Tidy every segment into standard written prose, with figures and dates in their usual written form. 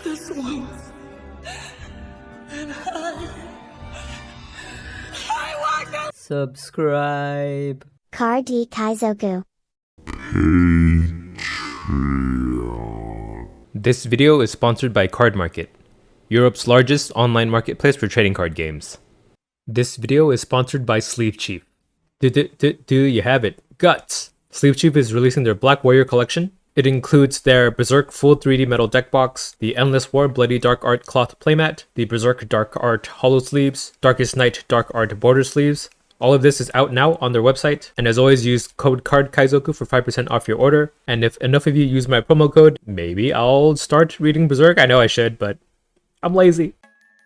this once. And I want to subscribe. Card D Kaizoku. This video is sponsored by Card Market, Europe's largest online marketplace for trading card games. This video is sponsored by Sleeve Chief. Do you have it? Guts! Sleeve Chief is releasing their Black Warrior collection. It includes their Berserk Full 3D Metal Deck Box, the Endless War Bloody Dark Art Cloth Playmat, the Berserk Dark Art Hollow Sleeves, Darkest Night Dark Art Border Sleeves. All of this is out now on their website, and as always, use code CARD Kaizoku for 5% off your order. And if enough of you use my promo code, maybe I'll start reading Berserk. I know I should, but I'm lazy.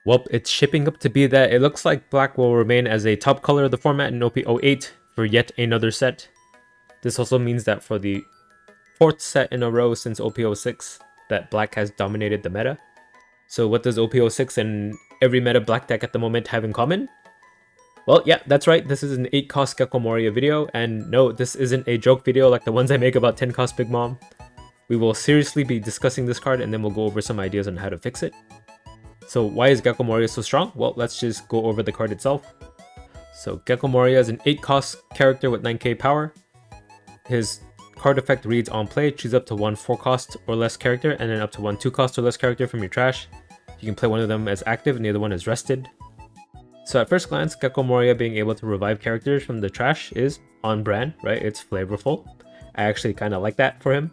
Well, it's shaping up to be that it looks like black will remain as a top color of the format in OP08 for yet another set. This also means that for the fourth set in a row since OP06, that black has dominated the meta. So what does OP06 and every meta black deck at the moment have in common? Well, yeah, that's right, this is an 8-cost Gecko Moria video, and no, this isn't a joke video like the ones I make about 10-cost Big Mom. We will seriously be discussing this card, and then we'll go over some ideas on how to fix it. So why is Gecko Moria so strong? Well, let's just go over the card itself. So Gecko Moria is an 8-cost character with 9k power. His card effect reads on play, choose up to one 4-cost or less character, and then up to one 2-cost or less character from your trash. You can play one of them as active and the other one as rested. So at first glance, Gecko Moria being able to revive characters from the trash is on brand, right? It's flavorful. I actually kind of like that for him.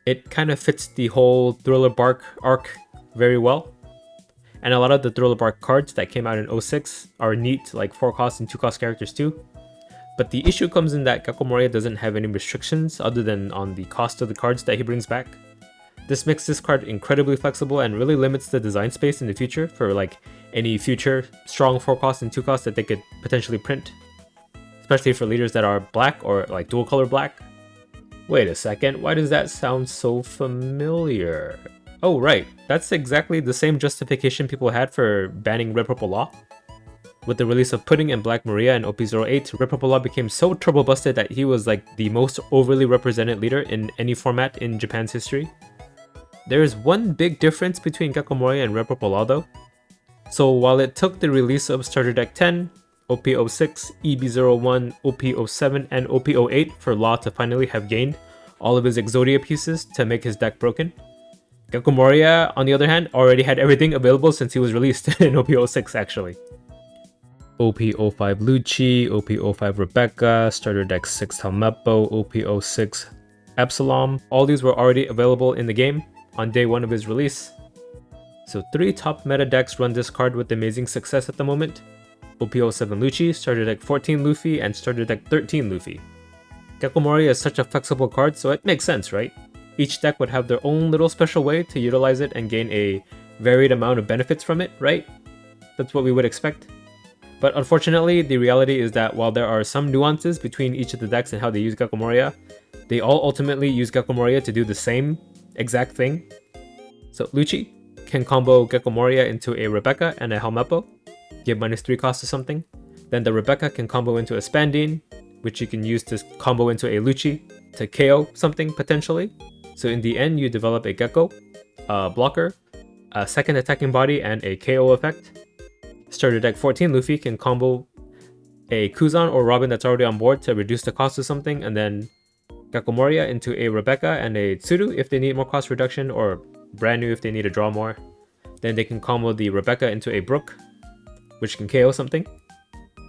It kind of fits the whole Thriller Bark arc very well. And a lot of the Thriller Bark cards that came out in 06 are neat, like 4-cost and 2-cost characters too. But the issue comes in that Gecko Moria doesn't have any restrictions other than on the cost of the cards that he brings back. This makes this card incredibly flexible and really limits the design space in the future for like any future strong 4-cost and 2-cost that they could potentially print. Especially for leaders that are black or like dual color black. Wait a second, why does that sound so familiar? Oh right, that's exactly the same justification people had for banning Red Purple Law. With the release of Pudding and Black Maria in OP08, Red Purple Law became so turbo busted that he was like the most overly represented leader in any format in Japan's history. There is one big difference between Gecko Moria and Red Purple Law though. So while it took the release of Starter Deck 10, OP06, EB01, OP07, and OP08 for Law to finally have gained all of his Exodia pieces to make his deck broken, Gecko Moria, on the other hand, already had everything available since he was released in OP06 actually. OP05 Lucci, OP05 Rebecca, Starter Deck 6 Helmeppo, OP06 Absalom, all these were already available in the game on day 1 of his release. So 3 top meta decks run this card with amazing success at the moment. OP07 Lucci, Starter Deck 14 Luffy, and Starter Deck 13 Luffy. Gecko Moria is such a flexible card, so it makes sense, right? Each deck would have their own little special way to utilize it and gain a varied amount of benefits from it, right? That's what we would expect. But unfortunately, the reality is that while there are some nuances between each of the decks and how they use Gecko Moria, they all ultimately use Gecko Moria to do the same exact thing. So Lucci can combo Gecko Moria into a Rebecca and a Helmeppo, give -3 cost to something. Then the Rebecca can combo into a Spandine, which you can use to combo into a Lucci to KO something potentially. So in the end, you develop a Gecko, a blocker, a second attacking body, and a KO effect. Starter Deck 14 Luffy can combo a Kuzan or Robin that's already on board to reduce the cost of something, and then Gecko Moria into a Rebecca and a Tsuru if they need more cost reduction, or brand new if they need to draw more. Then they can combo the Rebecca into a Brook, which can KO something.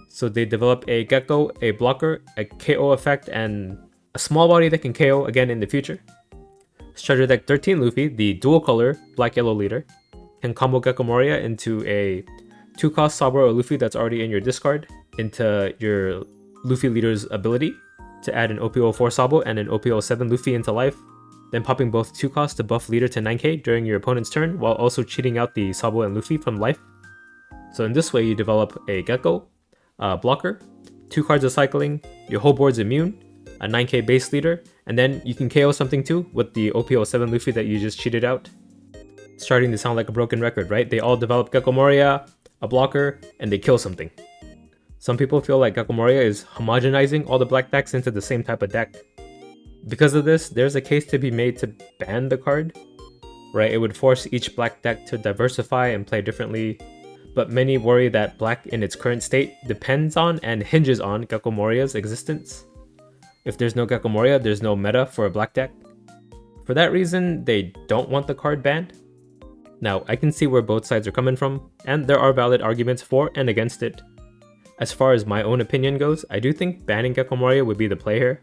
So they develop a Gecko, a blocker, a KO effect, and a small body that can KO again in the future. Starter Deck 13 Luffy, the dual color black-yellow leader, can combo Gecko Moria into a 2-cost Saburo or Luffy that's already in your discard into your Luffy leader's ability to add an OP04 Sabo and an OP07 Luffy into life, then popping both 2 costs to buff leader to 9k during your opponent's turn while also cheating out the Sabo and Luffy from life. So in this way you develop a Gecko, a blocker, 2 cards of cycling, your whole board's immune, a 9k base leader, and then you can KO something too with the OP07 Luffy that you just cheated out. Starting to sound like a broken record, right? They all develop Gecko Moria, a blocker, and they kill something. Some people feel like Gecko Moria is homogenizing all the black decks into the same type of deck. Because of this, there's a case to be made to ban the card. right? It would force each black deck to diversify and play differently, but many worry that black in its current state depends on and hinges on Gecko Moria's existence. If there's no Gecko Moria, there's no meta for a black deck. For that reason, they don't want the card banned. Now, I can see where both sides are coming from, and there are valid arguments for and against it. As far as my own opinion goes, I do think banning Gecko Moria would be the play here,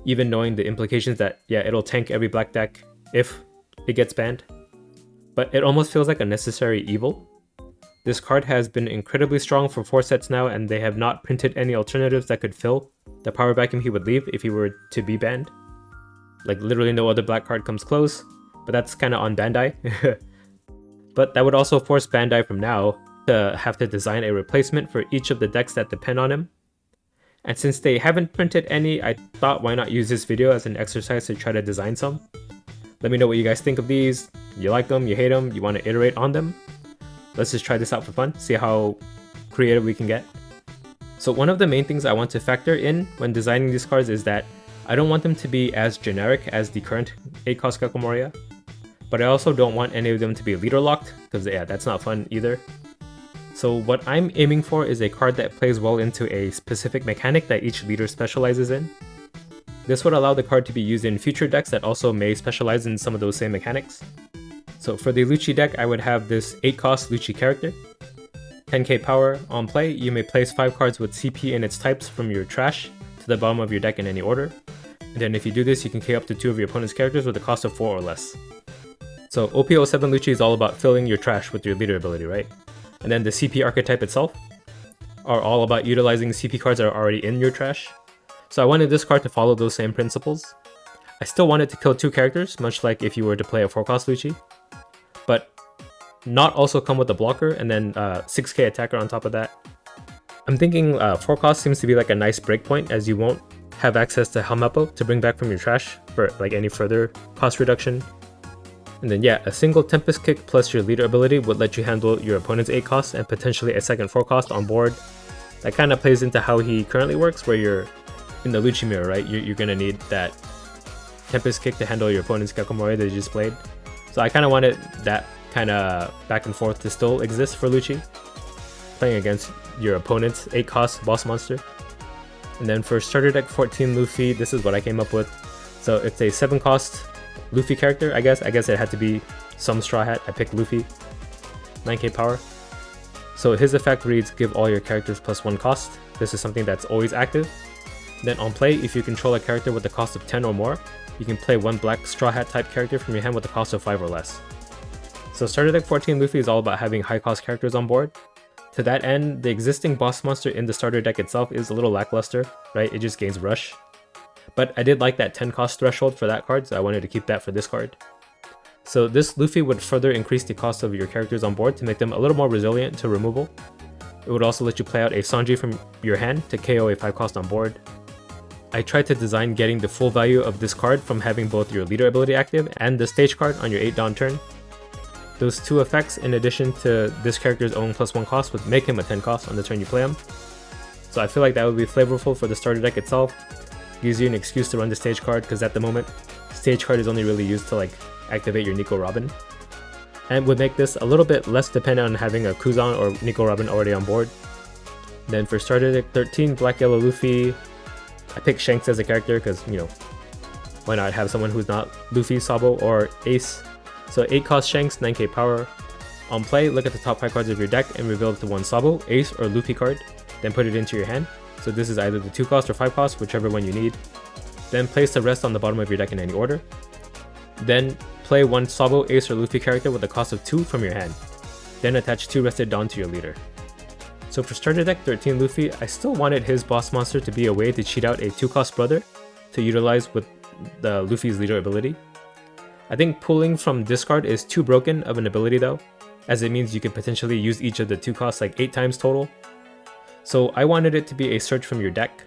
even knowing the implications that, yeah, it'll tank every black deck if it gets banned. But it almost feels like a necessary evil. This card has been incredibly strong for 4 sets now, and they have not printed any alternatives that could fill the power vacuum he would leave if he were to be banned. Like, literally no other black card comes close, but that's kinda on Bandai. But that would also force Bandai from now to have to design a replacement for each of the decks that depend on him. And since they haven't printed any, I thought why not use this video as an exercise to try to design some. Let me know what you guys think of these. You like them, you hate them, you want to iterate on them? Let's just try this out for fun, see how creative we can get. So one of the main things I want to factor in when designing these cards is that I don't want them to be as generic as the current 8-cost Gecko Moria, but I also don't want any of them to be leader locked, because yeah, that's not fun either. So what I'm aiming for is a card that plays well into a specific mechanic that each leader specializes in. This would allow the card to be used in future decks that also may specialize in some of those same mechanics. So for the Lucci deck, I would have this 8-cost Lucci character. 10k power. On play, you may place 5 cards with CP in its types from your trash to the bottom of your deck in any order. And then if you do this, you can KO up to 2 of your opponent's characters with a cost of 4 or less. So OP07 Lucci is all about filling your trash with your leader ability, right? And then the CP archetype itself are all about utilizing CP cards that are already in your trash. So I wanted this card to follow those same principles. I still wanted to kill 2 characters, much like if you were to play a 4-cost Lucci, but not also come with a blocker and then 6k attacker on top of that. I'm thinking 4-cost seems to be like a nice breakpoint, as you won't have access to Helmeppo to bring back from your trash for like any further cost reduction. And then yeah, a single Tempest Kick plus your leader ability would let you handle your opponent's 8 cost and potentially a second 4 cost on board. That kind of plays into how he currently works, where you're in the Lucci mirror, right? You're gonna need that Tempest Kick to handle your opponent's Gecko Moria that you just played. So I kind of wanted that kind of back and forth to still exist for Lucci, playing against your opponent's 8 cost boss monster. And then for starter deck 14 Luffy, this is what I came up with. So it's a 7 cost Luffy character, I guess it had to be some Straw Hat. I picked Luffy. 9k power. So his effect reads, give all your characters plus 1 cost. This is something that's always active. Then on play, if you control a character with a cost of 10 or more, you can play 1 black Straw Hat type character from your hand with a cost of 5 or less. So starter deck 14 Luffy is all about having high cost characters on board. To that end, the existing boss monster in the starter deck itself is a little lackluster, right? It just gains rush. But I did like that 10 cost threshold for that card, so I wanted to keep that for this card. So this Luffy would further increase the cost of your characters on board to make them a little more resilient to removal. It would also let you play out a Sanji from your hand to KO a 5 cost on board. I tried to design getting the full value of this card from having both your leader ability active and the stage card on your 8 Dawn turn. Those 2 effects, in addition to this character's own plus 1 cost, would make him a 10 cost on the turn you play him. So I feel like that would be flavorful for the starter deck itself. Gives you an excuse to run the stage card, because at the moment, stage card is only really used to like activate your Nico Robin. And would make this a little bit less dependent on having a Kuzan or Nico Robin already on board. Then for starter deck 13 Black Yellow Luffy, I picked Shanks as a character because, you know, why not have someone who's not Luffy, Sabo, or Ace. So 8 cost Shanks, 9k power. On play, look at the top 5 cards of your deck and reveal it to 1 Sabo, Ace, or Luffy card, then put it into your hand. So this is either the 2 cost or 5 cost, whichever one you need. Then place the rest on the bottom of your deck in any order. Then play 1 Sabo, Ace, or Luffy character with a cost of 2 from your hand. Then attach 2 rested Dawn to your leader. So for starter deck 13 Luffy, I still wanted his boss monster to be a way to cheat out a 2 cost brother to utilize with the Luffy's leader ability. I think pulling from discard is too broken of an ability though, as it means you could potentially use each of the 2 costs like 8 times total. So I wanted it to be a search from your deck.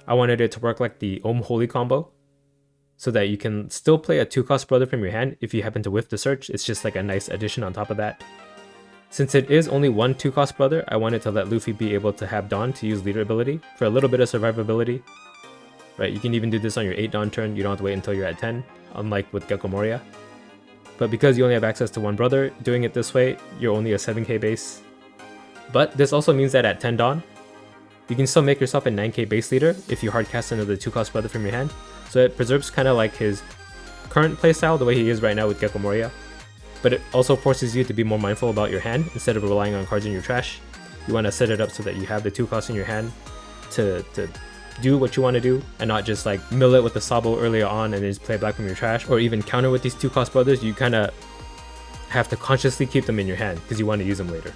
I wanted it to work like the Om Holy combo, so that you can still play a 2 cost brother from your hand if you happen to whiff the search. It's just like a nice addition on top of that. Since it is only 1 2 cost brother, I wanted to let Luffy be able to have Dawn to use leader ability for a little bit of survivability. Right, you can even do this on your 8 Dawn turn, you don't have to wait until you're at 10, unlike with Gecko Moria. but because you only have access to one brother, doing it this way, you're only a 7k base. But this also means that at 10 Dawn, you can still make yourself a 9k base leader if you hardcast another 2-cost brother from your hand. So it preserves kind of like his current playstyle, the way he is right now with Gecko Moria. But it also forces you to be more mindful about your hand instead of relying on cards in your trash. You want to set it up so that you have the 2-cost in your hand to do what you want to do and not just like mill it with the Sabo earlier on and then just play black from your trash, or even counter with these 2-cost brothers. You kind of have to consciously keep them in your hand because you want to use them later.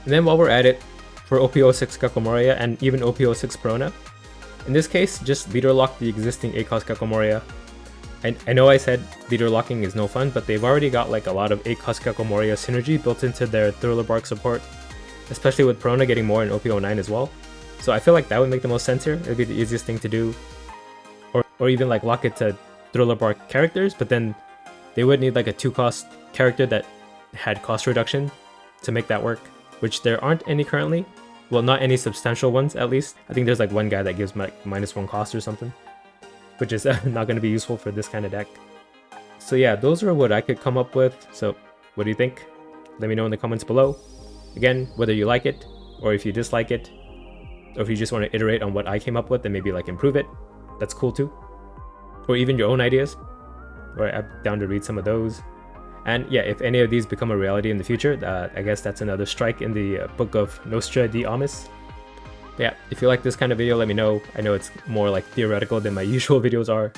And then while we're at it, for OP06 Gecko Moria and even OP06 Perona, in this case, just leader lock the existing 8-cost Gecko Moria. I know I said leader locking is no fun, but they've already got like a lot of 8-cost Gecko Moria synergy built into their Thriller Bark support, especially with Perona getting more in OP09 as well. So I feel like that would make the most sense here. It'd be the easiest thing to do. Or even like lock it to Thriller Bark characters, but then they would need like a 2-cost character that had cost reduction to make that work, which there aren't any currently. Well, not any substantial ones at least. I think there's like one guy that gives like -1 cost or something, which is not going to be useful for this kind of deck. So yeah, those are what I could come up with. So what do you think? Let me know in the comments below. Again, whether you like it, or if you dislike it, or if you just want to iterate on what I came up with and maybe like improve it, that's cool too. Or even your own ideas, or I'm down to read some of those. And yeah, if any of these become a reality in the future, I guess that's another strike in the book of Nostra de Amis. But yeah, if you like this kind of video, let me know. I know it's more like theoretical than my usual videos are.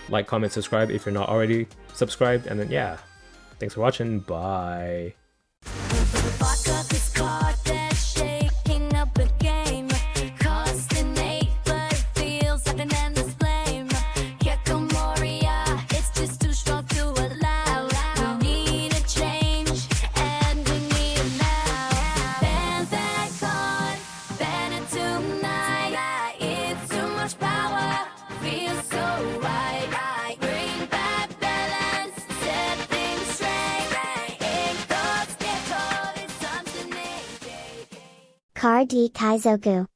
Like, comment, subscribe if you're not already subscribed, and then yeah, thanks for watching, bye. Card D Kaizoku.